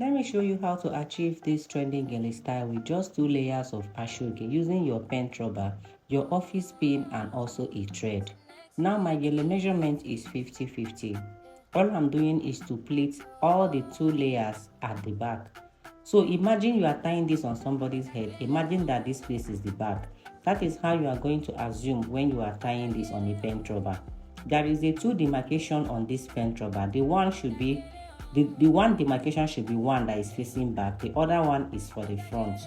Let me show you how to achieve this trending girly style with just 2 layers of Asoke using your pen rubber, your office pin and also a thread. Now my girly measurement is 50-50. All I'm doing is to pleat all the 2 layers at the back. So imagine you are tying this on somebody's head. Imagine that this place is the back. That is how you are going to assume when you are tying this on a pen rubber. There is a 2 demarcation on this pen rubber. The one demarcation should be one that is facing back. The other one is for the front.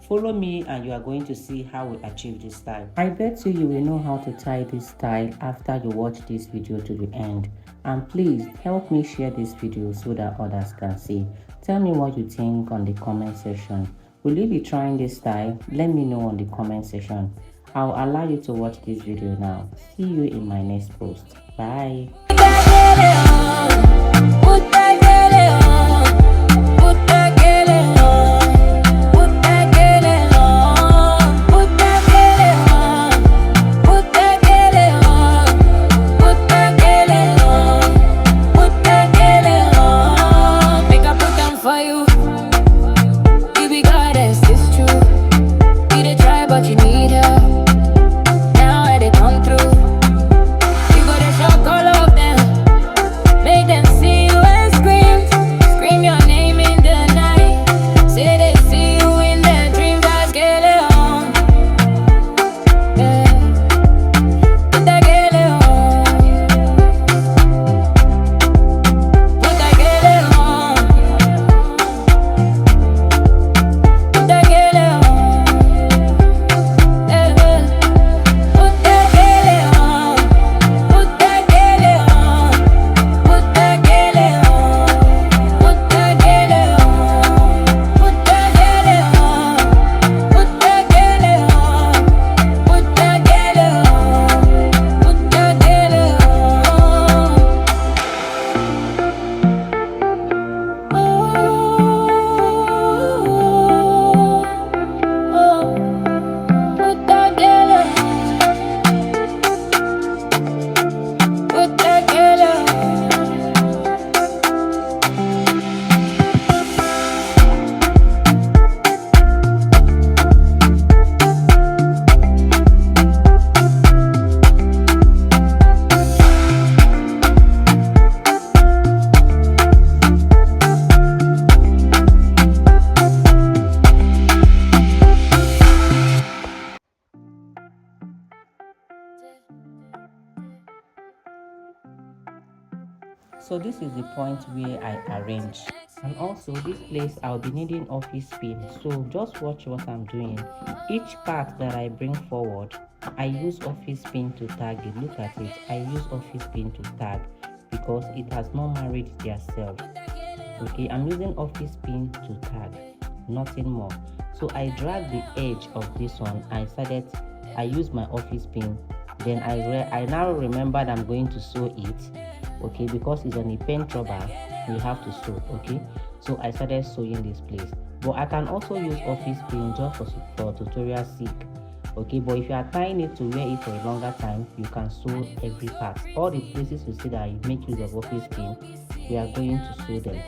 Follow me and you are going to see how we achieve this style. I bet you will know how to tie this style after you watch this video to the end. And please help me share this video so that others can see. Tell me what you think on the comment section. Will you be trying this style? Let me know on the comment section. I'll allow you to watch this video now. See you in my next post. Bye. But you need help. Now I they come through. You go to shock all of them. Make them see you and scream. Scream your name in the night. Say they see you in their dreams. I scale it on. Yeah. Put that girl on. Put that girl on. Put that girl on. So this is the point where I arrange, and also this place I'll be needing office pin. So just watch what I'm doing. Each part that I bring forward, I use office pin to tag it. Look at it, I use office pin to tag because it has not married themselves. Okay, I'm using office pin to tag, nothing more. So I drag the edge of this one. I use my office pin. Then I now remembered I'm going to sew it. Okay, because it's on a pen rubber, we have to sew. Okay, so I started sewing this place, but I can also use office pin just for tutorial sake. Okay, but if you are tying it to wear it for a longer time, you can sew every part. All the places you see that you make use of office pin, we are going to sew them.